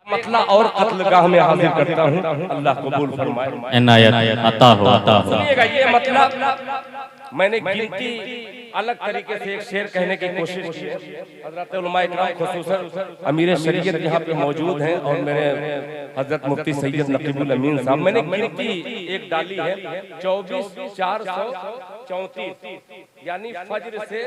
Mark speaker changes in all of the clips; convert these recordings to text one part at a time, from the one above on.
Speaker 1: मतला और कत्लगाह में हाजिर करता हूँ, अल्लाह कबूल फरमाए।
Speaker 2: इनायत अता हो।
Speaker 1: सुनिएगा, ये मतलब मैंने गिनती अलग तरीके से एक शेर कहने की कोशिश की है। हज़रत उलमा इकराम खुसूसन अमीर शरीयत यहाँ पे मौजूद हैं और मेरे हजरत मुफ्ती सैयद नकीबुल अमीन साहब, मैंने गिनती एक डाली है 24,434, यानी फज्र से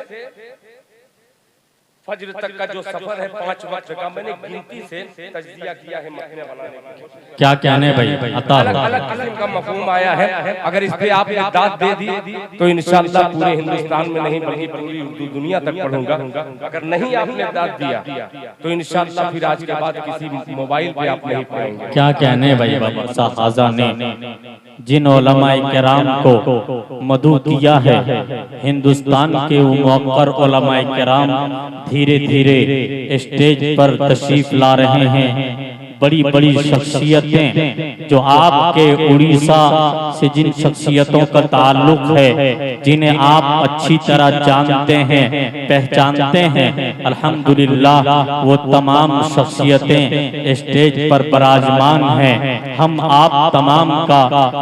Speaker 1: फज्र तक का जो सफर है 5 वक्त का, मैंने गिनती से तज्जिया किया है मतने बनाने की।
Speaker 2: क्या कहने भाई अता हो।
Speaker 1: अलग किस्म का मफहूम आया है। अगर इस पे आप दाद दे दी तो इंशाअल्लाह पूरे हिंदुस्तान में नहीं बल्कि पूरी उर्दू दुनिया तक पढ़ूंगा। अगर नहीं आपने दाद दिया तो इंशाअल्लाह फिर आज के बाद किसी मोबाइल पे आप नहीं पाएंगे।
Speaker 2: क्या कहने भाई बाबा खाजा ने जिन उलमाए किराम को मदू किया है, हिंदुस्तान के मुअक्कर उलमाए किराम धीरे धीरे स्टेज पर तशरीफ ला रहे हैं। बड़ी बड़ी शख्सियतें जो आपके उड़ीसा से जिन शख्सियतों का ताल्लुक है, जिन्हें आप अच्छी तरह जानते हैं, पहचानते हैं, अल्हम्दुलिल्लाह वो तमाम शख्सियतें स्टेज पर विराजमान हैं। हम आप तमाम का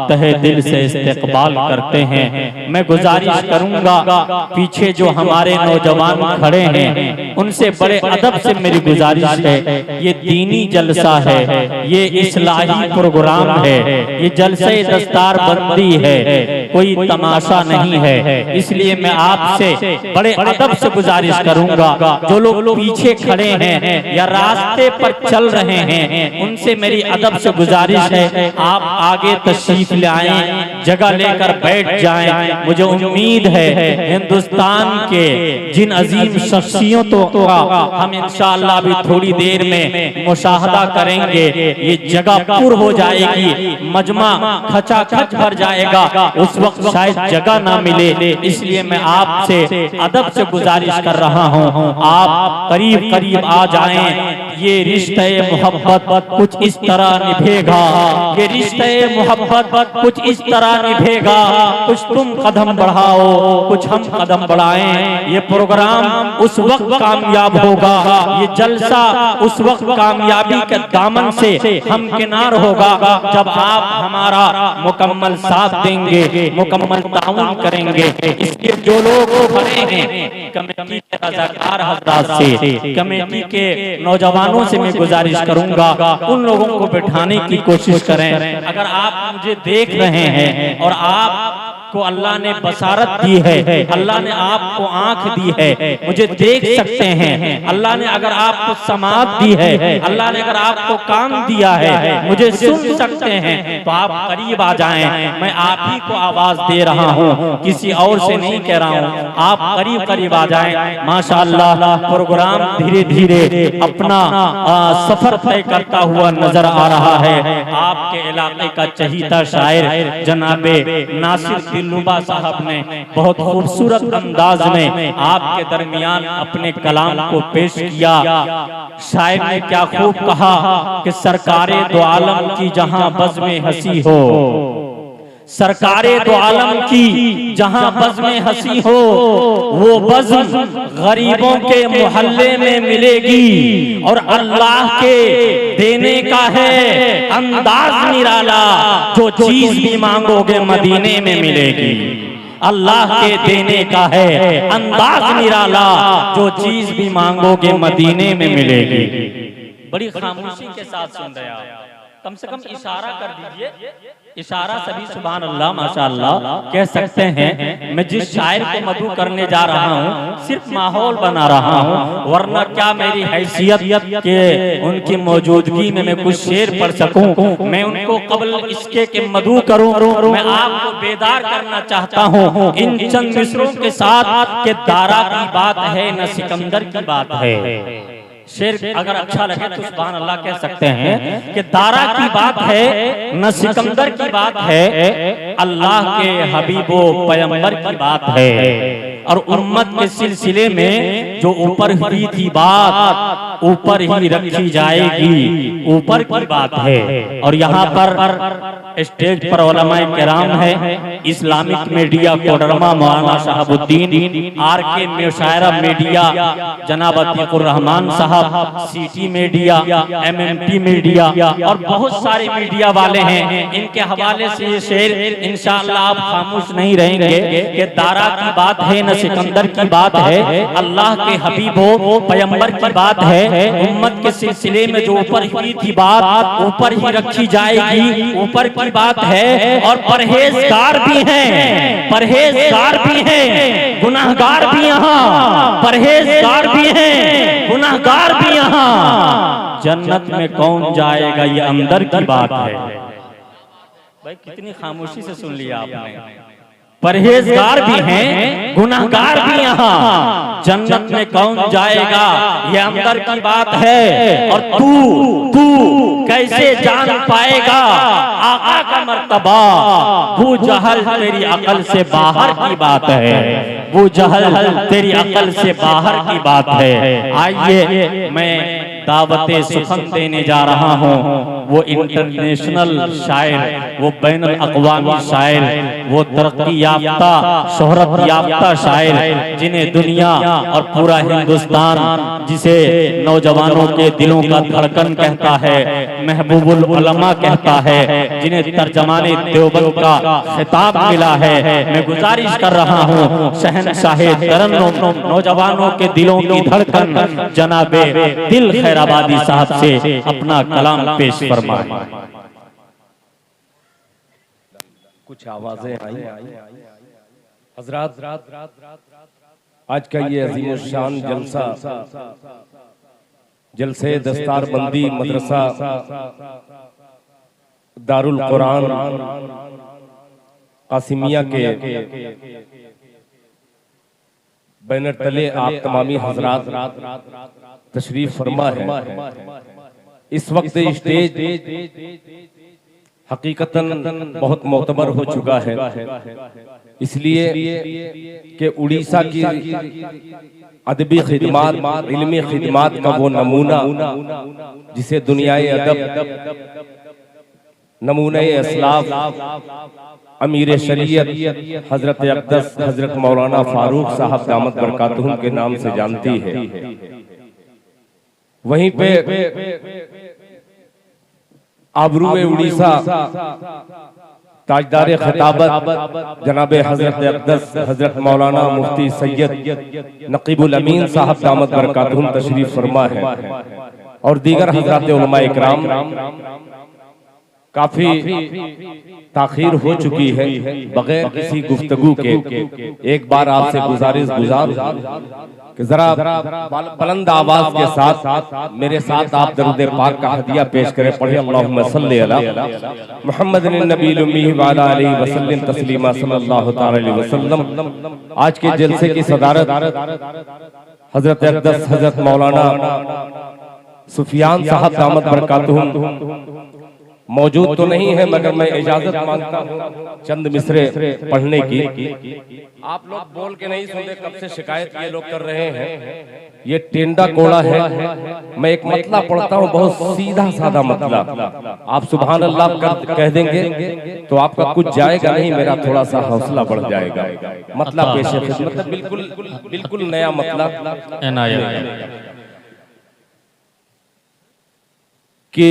Speaker 2: तहे दिल से इस्तकबाल करते हैं। मैं गुजारिश करूंगा पीछे जो हमारे नौजवान खड़े हैं उनसे बड़े अदब से मेरी गुजारिश है, ये दीनी जलसा है, ये इस्लाही प्रोग्राम है, ये जलसे दस्तार बंदी है, कोई तमाशा नहीं है। इसलिए मैं आपसे बड़े अदब से गुजारिश करूंगा, जो लोग पीछे खड़े हैं या रास्ते पर चल रहे हैं उनसे मेरी अदब से गुजारिश है, आप आगे तशरीफ ले आएं, जगह लेकर बैठ जाएं। मुझे उम्मीद है हिंदुस्तान के जिन अजीम शख्सियतों का हम इंशाअल्लाह अभी थोड़ी देर में मुशाहदा करेंगे, ये जगह पूर हो जाएगी, मजमा खचाखच भर जाएगा, उस वक्त शायद जगह ना मिले। इसलिए मैं आपसे अदब से गुजारिश कर रहा हूँ, आप करीब करीब आ जाएं। ये रिश्ते मोहब्बत कुछ इस तरह निभेगा, ये रिश्ते मोहब्बत कुछ इस तरह निभेगा, कुछ तुम कदम बढ़ाओ कुछ हम कदम बढ़ाएं। ये प्रोग्राम उस वक्त कामयाब होगा, ये जलसा उस वक्त कामयाबी के दामन से हम किनार होगा जब आप हमारा मुकम्मल साथ देंगे, मुकम्मल ताउन करेंगे। इसके जो लोग खड़े हैं कमेटी के रज़ाकार हज़रात से, कमेटी के नौजवानों से मैं गुजारिश करूंगा उन लोगों को बिठाने की कोशिश करें। अगर आप मुझे देख रहे हैं और आप को अल्लाह ने बसारत दी है, अल्लाह ने आपको आंख दी है, मुझे देख सकते हैं, अल्लाह ने अगर आपको समात दी है, अल्लाह ने अगर आपको कान दिया है, मुझे सुन सकते हैं, तो आप करीब आ जाएं। मैं आप ही को आवाज दे रहा हूं, किसी और से नहीं कह रहा हूं, आप करीब करीब आ जाएं। माशाअल्लाह प्रोग्राम धीरे धीरे अपना सफर तय करता हुआ नजर आ रहा है। आपके इलाके का चहीता शायर जनाबे नासिर दिलरुबा साहब ने बहुत खूबसूरत अंदाज में आपके दरमियान अपने कलाम को पेश किया। शायर ने क्या खूब कहा कि सरकारे दो आलम की जहां बज़्म हंसी हो, सरकारे दो आलम की जहां बज़्म हंसी हो, वो बज़्म गरीबों के मोहल्ले में मिलेगी और अल्लाह के देने का है अंदाज निराला, जो चीज भी मांगोगे मदीने में मिलेगी। अल्लाह के देने का है अंदाज निराला, जो चीज भी मांगोगे मदीने में मिलेगी। बड़ी खामोशी के साथ सुन रहे आप, कम से कम इशारा कर दीजिए, इशारा सभी सुभान अल्लाह माशाअल्लाह कह सकते हैं। मैं जिस शायर को मदू करने जा रहा हूँ सिर्फ माहौल बना रहा हूँ, वरना क्या मेरी हैसियत के उनकी मौजूदगी में मैं कुछ शेर पढ़ सकूं, मैं उनको कब्ल इसके के मदू करूं। मैं आपको बेदार करना चाहता हूँ इन चंद मिसरों के साथ कि दारा की बात है न सिकंदर की बात है। शेर अगर अच्छा लगे तो सुभान अल्लाह कह सकते हैं कि दारा की बात है न सिकंदर की बात है, अल्लाह के हबीबो पैगंबर की बात है। और उम्मत के सिलसिले में जो ऊपर हुई थी बात ऊपर ही रखी जाएगी, ऊपर की बात है। और यहाँ पर स्टेज पर उलमाए किराम है, इस्लामिक मीडिया कोडरमा मौलाना शहाबुद्दीन, आरके मुशायरा मीडिया जनाब अतीकुर रहमान साहब, सिटी मीडिया, एमएमटी मीडिया और बहुत सारे मीडिया वाले हैं। इनके हवाले से ये शेर इंशाअल्लाह आप खामोश नहीं रहेंगे कि दारा की बात है न सिकंदर की बात है, अल्लाह के हबीब हो पैगंबर की बात है। उम्मत के सिलसिले में जो ऊपर हुई थी बात ऊपर ही रखी जाएगी, ऊपर की बात है। और परहेजगार भी हैं, परहेजगार भी हैं, गुनाहगार भी यहाँ, परहेजगार भी हैं, गुनाहगार भी यहाँ। जन्नत में कौन जाएगा ये अंदर की बात है। भाई कितनी खामोशी से सुन लिया आपने। परहेजगार भी हैं, गुनाहगार भी यहाँ, जन्नत में कौन जाएगा ये अंदर की बात है। और तू कैसे जान पाएगा आका का मर्तबा, वो जहल तेरी अकल से बाहर की बात है, वो जहल तेरी अकल से बाहर की बात है। आइए मैं दावते सुखन देने जा रहा हूँ। वो इंटरनेशनल शायर, वो बैनुल अक़वामी शायर, वो तरक्की याफ्ता शोहरत याफ्ता शायर, जिन्हें दुनिया और पूरा हिंदुस्तान, जिसे नौजवानों के दिलों का धड़कन कहता है, महबूबुल उलमा कहता है, जिन्हें तर्जमाने देवबंद का खिताब मिला है। मैं गुजारिश कर रहा हूँ शहंशाहे तरन्नुम, नौजवानों के दिलों की धड़कन जनाबे दिल खैराबादी साहब से अपना कलाम पेश फरमाएं।
Speaker 1: कुछ आवाजें आई हजरात, आज का ये अजीम शान जलसा, जलसे दस्तारबंदी मदरसा दारुल कुरान कासिमिया के बैनर तले आप तमामी हजरात तशरीफ फरमा है। इस वक्त स्टेज हकीकतन बहुत मोतबर हो चुका है, इसलिए कि उड़ीसा की अदबी खिदमात, इल्मी खिदमात का वो नमूना जिसे दुनियाए अदब, नमूने इस्लाफ, अमीर शरीयत हजरत अक़दस हजरत मौलाना फारूक साहब दामत बरकातुहुम के नाम से जानती है। वहीं पे आबरूए उड़ीसा ताजदार खिताबत जनाबे हजरत अक़दस हजरत मौलाना मुफ्ती सैयद नकीबुल अमीन साहब दामत बरकातुहुम तशरीफ फरमा है और दीगर हजरात उलमा इकराम। काफी ताखीर हो चुकी है, बगैर किसी गुफ्तगू के एक बार आपसे गुजारिश कि जरा बुलंद आवाज के साथ मेरे साथ आप दरूद पाक का हदिया पेश करें। पढ़े अल्लाहुम्मा सल्ली अला मुहम्मदिन नबील उम्मी व अला आलिहि वसल्लम तस्लीमा सल्लल्लाहु तआला अलैहि वसल्लम। आज के जलसे की सदारत हजरत अक़दस हजरत मौलाना सुफियान साहब दामत बरकातुहुम मौजूद तो नहीं है, मगर मैं इजाजत मांगता हूँ चंद मिसरे पढ़ने की। आप लोग बोल के नहीं सुनते, कब से शिकायत ये लोग कर रहे हैं। ये टेंडा कोड़ा है। मैं एक मतला पढ़ता हूँ, बहुत सीधा साधा मतला। आप सुभान अल्लाह कह देंगे तो आपका कुछ जाएगा नहीं, मेरा थोड़ा सा हौसला बढ़ जाएगा। मतला पेश मतलब बिल्कुल नया मतला के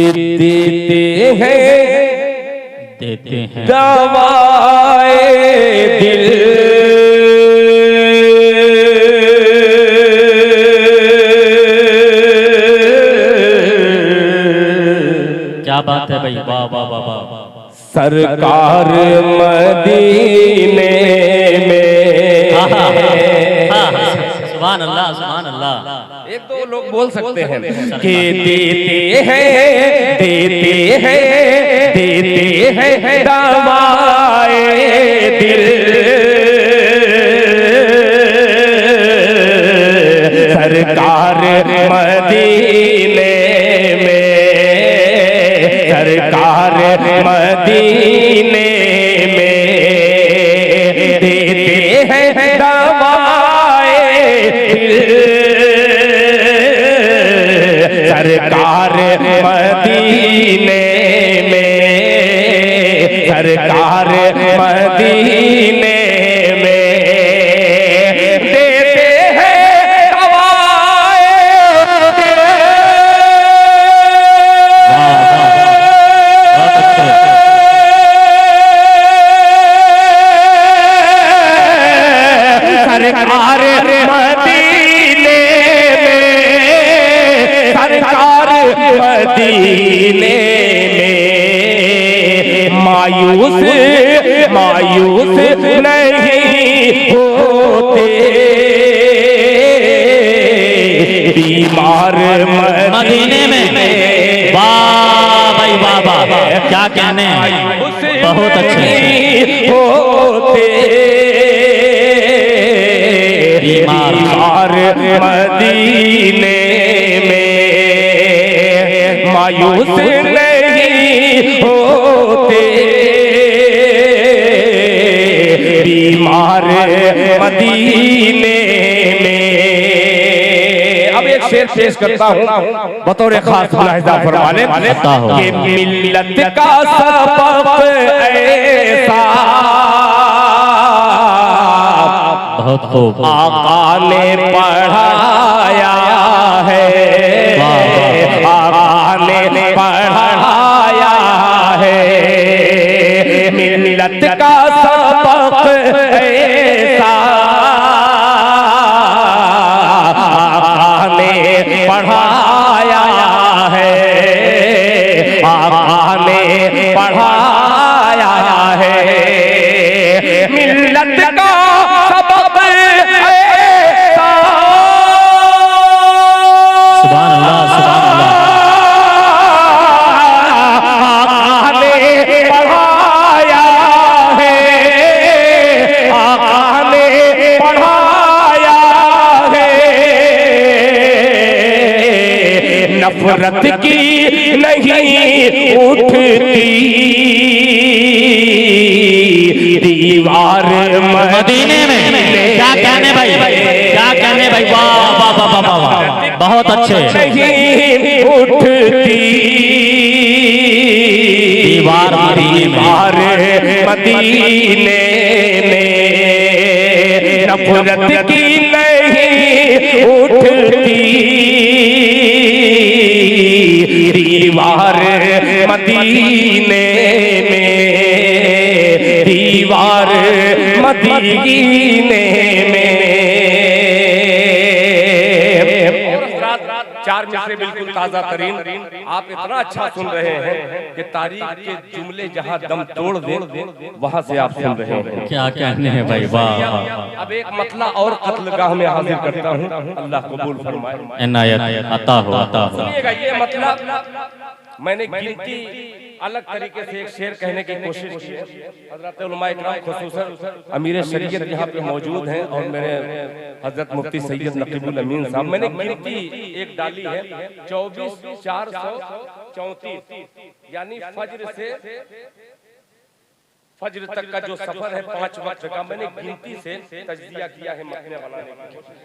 Speaker 1: देते हैं दवाए दिल,
Speaker 2: क्या बात है भाई, वाह वाह वाह वाह।
Speaker 1: सरकार मदीने में,
Speaker 2: सुभान अल्लाह सुभान अल्लाह।
Speaker 1: एक दो लोग बोल सकते हैं कि देते हैं दवाए दिल, सरकार मदीने में, सरकार मदीने में देते हैं दवाए दिल, सरकार मदीने में, सरकार मदीने में देते हैं दवाएं। सरकार मदीने में, सरकार मदीने में मायूस मायूस नहीं होते, बीमार
Speaker 2: मदीने में। वाह भाई वाह वाह, क्या कहने हैं, बहुत अच्छे
Speaker 1: होते,
Speaker 2: बीमार
Speaker 1: मदीने में मायूस नहीं होते, बीमार मदीने में। अब एक शेर पेश करता हूँ बतौर खास मुलाहिजा फरमाने कि मिल्लत का सबक ऐसा
Speaker 2: बहुत खूब
Speaker 1: आका ने पढ़ाया है, आका ने पढ़ाया है, मिल्लत का सबक ऐसा आका ने पढ़ाया है, आका ने पढ़ाया है, मिल्लत का नफरत की नहीं उठती दीवार
Speaker 2: मदीने में। क्या कहने भाई, क्या कहने भाई, वाह वाह वाह वाह वाह, बहुत अच्छे।
Speaker 1: नहीं उठती
Speaker 2: दीवार
Speaker 1: मदीने में, नफरत की नहीं उठती दीवार मदीने में, दीवार मदीने में। चार मिसरे बिल्कुल ताजा तरीन, आप इतना अच्छा सुन रहे हैं कि तारीख के जुमले जहां दम तोड़ दे वहां से आप सुन रहे हैं।
Speaker 2: क्या कहने हैं भाई, वाह।
Speaker 1: अब एक मतला और कत्लगाह में हाजिर करता हूँ, अल्लाह कबूल फरमाए।
Speaker 2: इनायत अता हो, अता हो।
Speaker 1: सुनिएगा ये मतलब मैंने गिनती अलग तरीके से एक शेर कहने की कोशिश की है। हज़रत उलमा इकराम खुसूसन अमीर शरीयत यहाँ पे मौजूद हैं और मेरे हजरत मुफ्ती सैयद नकीबुल अमीन साहब, मैंने गिनती एक डाली है 24,434, यानी फज्र से फज्र तक का जो सफर है 5 वक्त का, मैंने गिनती से तज्जिया किया है मखने बनाने का।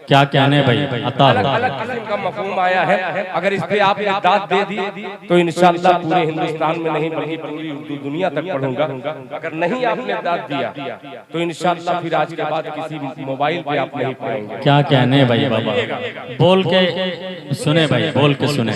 Speaker 2: क्या कहने भाई, अता हो।
Speaker 1: अलग किस्म का मफहूम आया है। अगर इस पे आपने दाद दे दी तो इंशाअल्लाह पूरे हिंदुस्तान में नहीं बल्कि पूरी उर्दू दुनिया तक पढ़ूंगा। अगर नहीं आपने दाद दिया तो इंशाअल्लाह फिर आज के बाद किसी मोबाइल पे आप नहीं पाएंगे।
Speaker 2: क्या कहने भाई बाबा, बोल के सुने भाई, बोल के सुने।